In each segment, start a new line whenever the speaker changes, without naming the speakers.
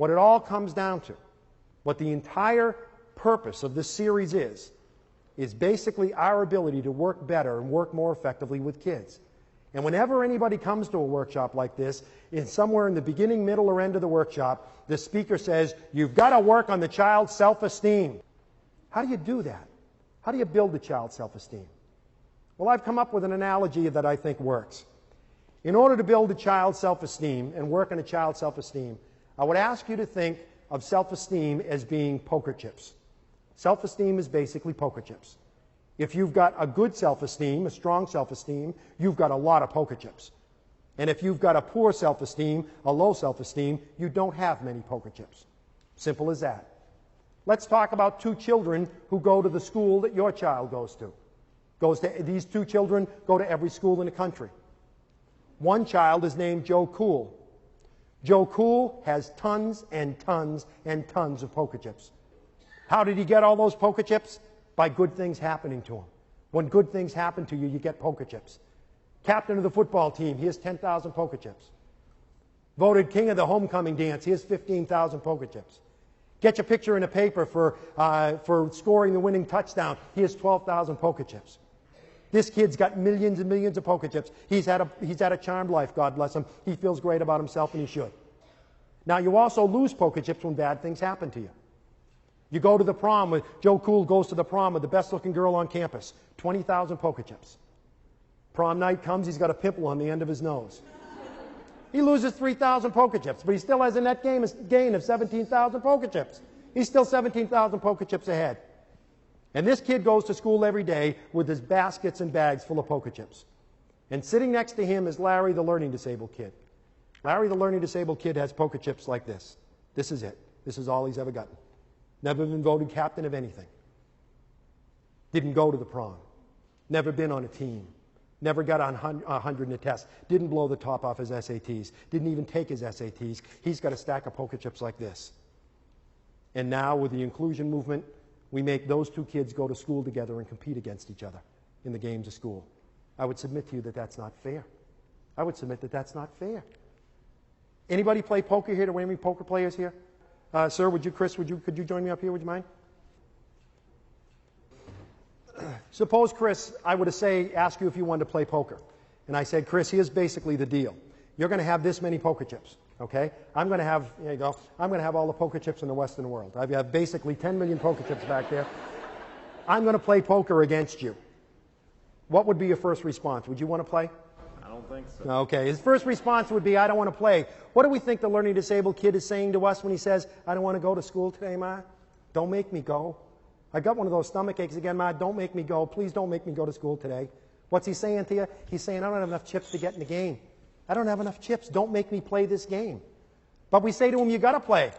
what it all comes down to, what the entire purpose of this series is basically our ability to work better and work more effectively with kids. And whenever anybody comes to a workshop like this, somewhere in the beginning, middle, or end of the workshop, the speaker says, you've got to work on the child's self-esteem. How do you do that? How do you build the child's self-esteem? Well, I've come up with an analogy that I think works. In order to build a child's self-esteem and work on a child's self-esteem, I would ask you to think of self-esteem as being poker chips. Self-esteem is basically poker chips. If you've got a good self-esteem, a strong self-esteem, you've got a lot of poker chips. And if you've got a poor self-esteem, a low self-esteem, you don't have many poker chips. Simple as that. Let's talk about two children who go to the school that your child goes to. These two children go to every school in the country. One child is named Joe Cool. Joe Cool has tons and tons and tons of poker chips. How did he get all those poker chips? By good things happening to him. When good things happen to you, you get poker chips. Captain of the football team, he has 10,000 poker chips. Voted king of the homecoming dance, he has 15,000 poker chips. Get your picture in a paper for scoring the winning touchdown, he has 12,000 poker chips. This kid's got millions and millions of poker chips. He's had a charmed life, God bless him. He feels great about himself, and he should. Now, you also lose poker chips when bad things happen to you. You go to the prom with Joe Cool goes to the prom with the best-looking girl on campus. 20,000 poker chips. Prom night comes, he's got a pimple on the end of his nose. He loses 3,000 poker chips, but he still has a net gain of 17,000 poker chips. He's still 17,000 poker chips ahead. And this kid goes to school every day with his baskets and bags full of poker chips. And sitting next to him is Larry, the learning disabled kid. Larry, the learning disabled kid, has poker chips like this. This is it. This is all he's ever gotten. Never been voted captain of anything. Didn't go to the prom. Never been on a team. Never got on 100 in a test. Didn't blow the top off his SATs. Didn't even take his SATs. He's got a stack of poker chips like this. And now, with the inclusion movement, we make those two kids go to school together and compete against each other in the games of school. I would submit to you that that's not fair. I would submit that that's not fair. Anybody play poker here? Do we have any poker players here? Sir, Chris, could you join me up here? Would you mind? Suppose, Chris, I were to ask you if you wanted to play poker. And I said, Chris, here's basically the deal. You're going to have this many poker chips, okay? I'm going to have, here you go, I'm going to have all the poker chips in the Western world. I have basically 10 million poker chips back there. I'm going to play poker against you. What would be your first response? Would you want to play?
I don't think so.
Okay, his first response would be, I don't want to play. What do we think the learning disabled kid is saying to us when he says, I don't want to go to school today, Ma? Don't make me go. I got one of those stomach aches again, Ma. Don't make me go. Please don't make me go to school today. What's he saying to you? He's saying, I don't have enough chips to get in the game. I don't have enough chips. Don't make me play this game. But we say to him, you got to play.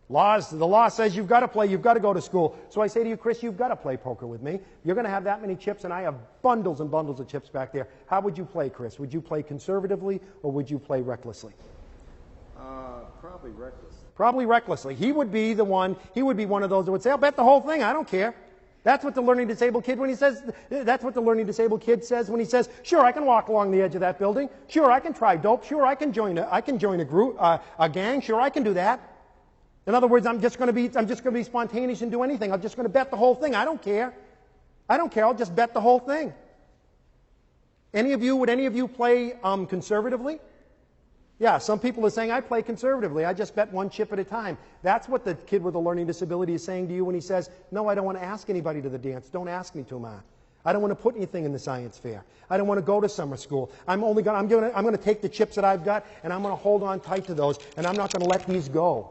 The law says you've got to play. You've got to go to school. So I say to you, Chris, you've got to play poker with me. You're going to have that many chips, and I have bundles and bundles of chips back there. How would you play, Chris? Would you play conservatively, or would you play recklessly?
Probably reckless.
Probably recklessly. He would be one of those that would say, I'll bet the whole thing. I don't care. That's what the learning disabled kid that's what the learning disabled kid says when he says, sure, I can walk along the edge of that building. Sure, I can try dope. Sure, I can join a group, a gang. Sure, I can do that. In other words, I'm just going to be spontaneous and do anything. I'm just going to bet the whole thing. I don't care. I'll just bet the whole thing. Would any of you play conservatively? Yeah, some people are saying, I play conservatively. I just bet one chip at a time. That's what the kid with a learning disability is saying to you when he says, no, I don't want to ask anybody to the dance. Don't ask me to, Ma. I don't want to put anything in the science fair. I don't want to go to summer school. I'm going to take the chips that I've got, and I'm going to hold on tight to those, and I'm not going to let these go.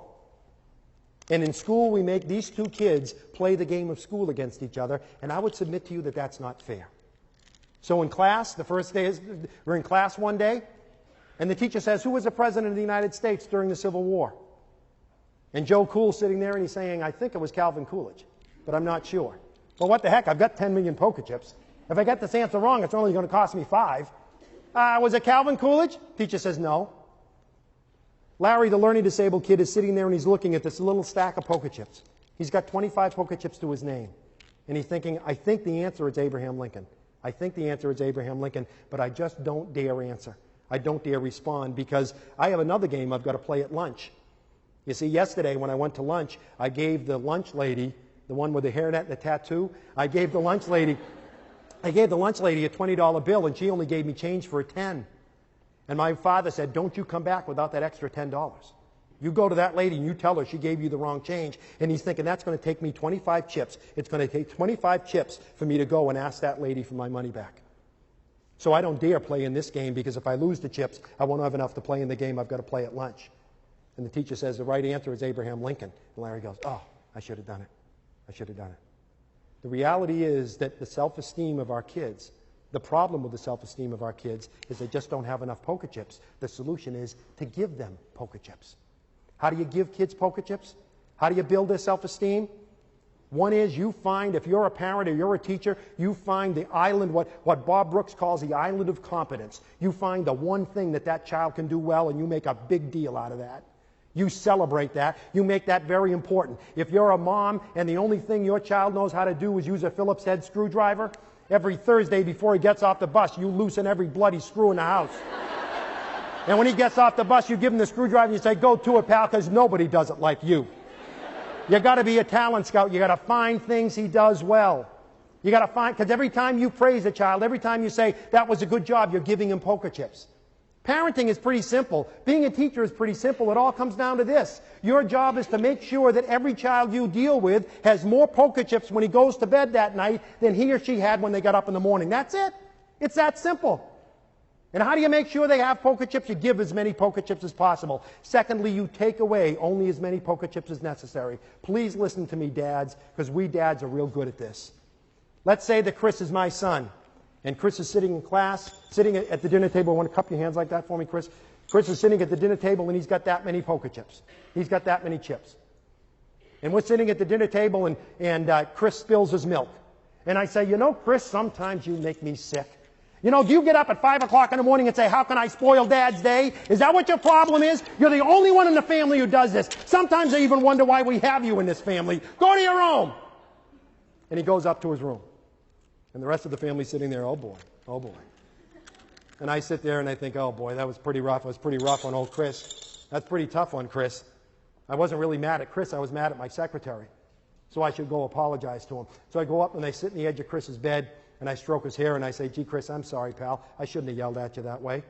And in school, we make these two kids play the game of school against each other, and I would submit to you that that's not fair. So in class, the first day we're in class one day, and the teacher says, who was the president of the United States during the Civil War? And Joe Cool's sitting there, and he's saying, I think it was Calvin Coolidge, but I'm not sure. Well, what the heck? I've got 10 million poker chips. If I get this answer wrong, it's only going to cost me 5. Was it Calvin Coolidge? Teacher says, no. Larry, the learning disabled kid, is sitting there, and he's looking at this little stack of poker chips. He's got 25 poker chips to his name. And he's thinking, I think the answer is Abraham Lincoln. I think the answer is Abraham Lincoln, but I just don't dare answer. I don't dare respond because I have another game I've got to play at lunch. You see, yesterday when I went to lunch, I gave the lunch lady, the one with the hairnet and the tattoo, I gave the lunch lady a $20 bill, and she only gave me change for a 10. And my father said, don't you come back without that extra $10. You go to that lady and you tell her she gave you the wrong change. And he's thinking, that's going to take me 25 chips. It's going to take 25 chips for me to go and ask that lady for my money back. So I don't dare play in this game, because if I lose the chips, I won't have enough to play in the game I've got to play at lunch. And the teacher says the right answer is Abraham Lincoln. And Larry goes, oh, I should have done it. I should have done it. The reality is that the self-esteem of our kids, the problem with the self-esteem of our kids is they just don't have enough poker chips. The solution is to give them poker chips. How do you give kids poker chips? How do you build their self-esteem? One is, you find, if you're a parent or you're a teacher, you find the island, what Bob Brooks calls the island of competence. You find the one thing that child can do well, and you make a big deal out of that. You celebrate that. You make that very important. If you're a mom and the only thing your child knows how to do is use a Phillips head screwdriver, every Thursday before he gets off the bus, you loosen every bloody screw in the house. And when he gets off the bus, you give him the screwdriver and you say, go to it, pal, because nobody does it like you. You got to be a talent scout. You got to find things he does well. You got to find, because every time you praise a child, every time you say, that was a good job, you're giving him poker chips. Parenting is pretty simple. Being a teacher is pretty simple. It all comes down to this. Your job is to make sure that every child you deal with has more poker chips when he goes to bed that night than he or she had when they got up in the morning. That's it. It's that simple. And how do you make sure they have poker chips? You give as many poker chips as possible. Secondly, you take away only as many poker chips as necessary. Please listen to me, dads, because we dads are real good at this. Let's say that Chris is my son. And Chris is sitting in class, sitting at the dinner table. Want to cup your hands like that for me, Chris? Chris is sitting at the dinner table, and he's got that many poker chips. He's got that many chips. And we're sitting at the dinner table, and Chris spills his milk. And I say, you know, Chris, sometimes you make me sick. You know, do you get up at 5 o'clock in the morning and say, how can I spoil Dad's day? Is that what your problem is? You're the only one in the family who does this. Sometimes I even wonder why we have you in this family. Go to your room. And he goes up to his room. And the rest of the family sitting there, oh boy, oh boy. And I sit there and I think, oh boy, that was pretty rough. It was pretty rough on old Chris. That's pretty tough on Chris. I wasn't really mad at Chris. I was mad at my secretary. So I should go apologize to him. So I go up and I sit in the edge of Chris's bed and I stroke his hair and I say, gee, Chris, I'm sorry, pal. I shouldn't have yelled at you that way.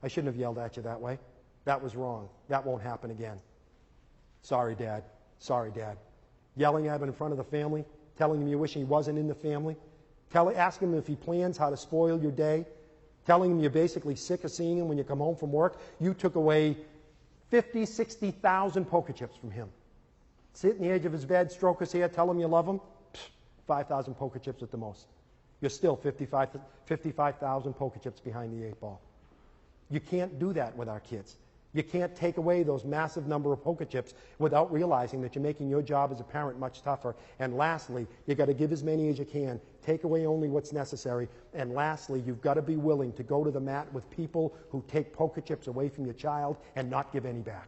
I shouldn't have yelled at you that way. That was wrong. That won't happen again. Sorry, Dad. Sorry, Dad. Yelling at him in front of the family, telling him you wish he wasn't in the family. Asking him if he plans how to spoil your day, telling him you're basically sick of seeing him when you come home from work. You took away 50, 60,000 poker chips from him. Sit in the edge of his bed, stroke his hair, tell him you love him. 5,000 poker chips at the most. You're still 55,000 poker chips behind the 8 ball. You can't do that with our kids. You can't take away those massive number of poker chips without realizing that you're making your job as a parent much tougher. And lastly, you've got to give as many as you can. Take away only what's necessary. And lastly, you've got to be willing to go to the mat with people who take poker chips away from your child and not give any back.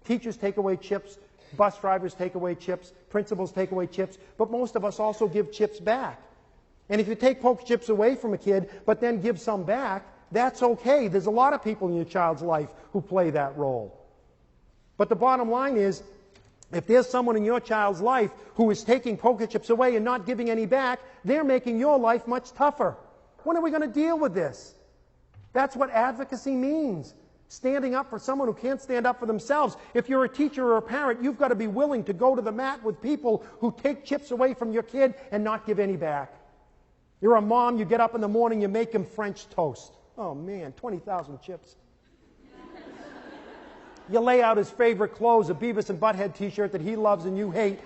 Teachers take away chips. Bus drivers take away chips. Principals take away chips. But most of us also give chips back. And if you take poker chips away from a kid, but then give some back, that's okay. There's a lot of people in your child's life who play that role. But the bottom line is, if there's someone in your child's life who is taking poker chips away and not giving any back, they're making your life much tougher. When are we going to deal with this? That's what advocacy means. Standing up for someone who can't stand up for themselves. If you're a teacher or a parent, you've got to be willing to go to the mat with people who take chips away from your kid and not give any back. You're a mom, you get up in the morning, you make him French toast. Oh man, 20,000 chips. You lay out his favorite clothes, a Beavis and Butthead t-shirt that he loves and you hate,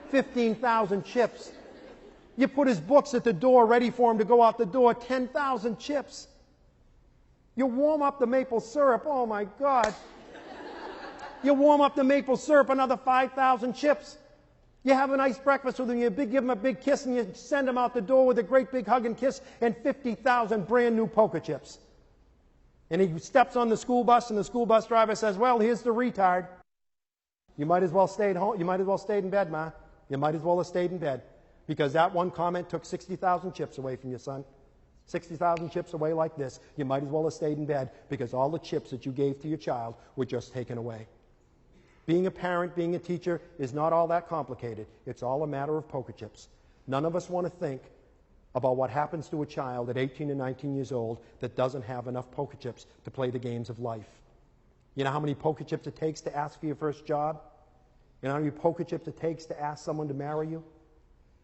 15,000 chips. You put his books at the door ready for him to go out the door, 10,000 chips. You warm up the maple syrup, oh my God. You warm up the maple syrup, another 5,000 chips. You have a nice breakfast with him, you give him a big kiss, and you send him out the door with a great big hug and kiss, and 50,000 brand new poker chips. And he steps on the school bus, and the school bus driver says, well, here's the retard. You might as well stay at home. You might as well stay in bed, Ma. You might as well have stayed in bed. Because that one comment took 60,000 chips away from your son. 60,000 chips away like this. You might as well have stayed in bed because all the chips that you gave to your child were just taken away. Being a parent, being a teacher is not all that complicated. It's all a matter of poker chips. None of us want to think about what happens to a child at 18 and 19 years old that doesn't have enough poker chips to play the games of life. You know how many poker chips it takes to ask for your first job? You know how many poker chips it takes to ask someone to marry you?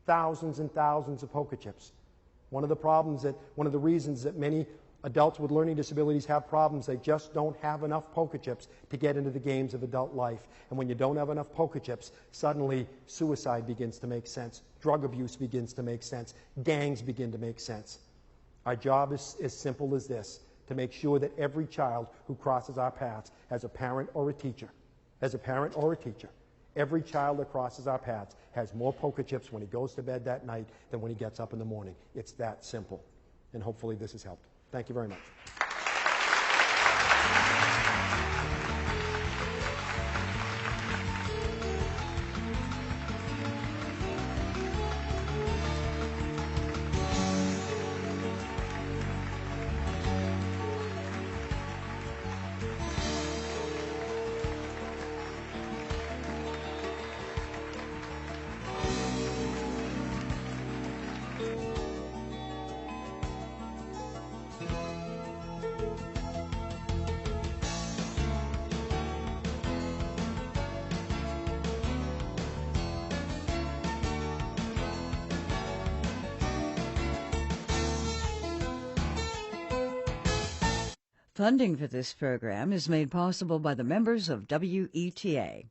Thousands and thousands of poker chips. One of the reasons that many adults with learning disabilities have problems, they just don't have enough poker chips to get into the games of adult life. And when you don't have enough poker chips, suddenly suicide begins to make sense. Drug abuse begins to make sense. Gangs begin to make sense. Our job is as simple as this, to make sure that every child who crosses our paths has a parent or a teacher. Every child that crosses our paths has more poker chips when he goes to bed that night than when he gets up in the morning. It's that simple. And hopefully this has helped. Thank you very much.
Funding for this program is made possible by the members of WETA.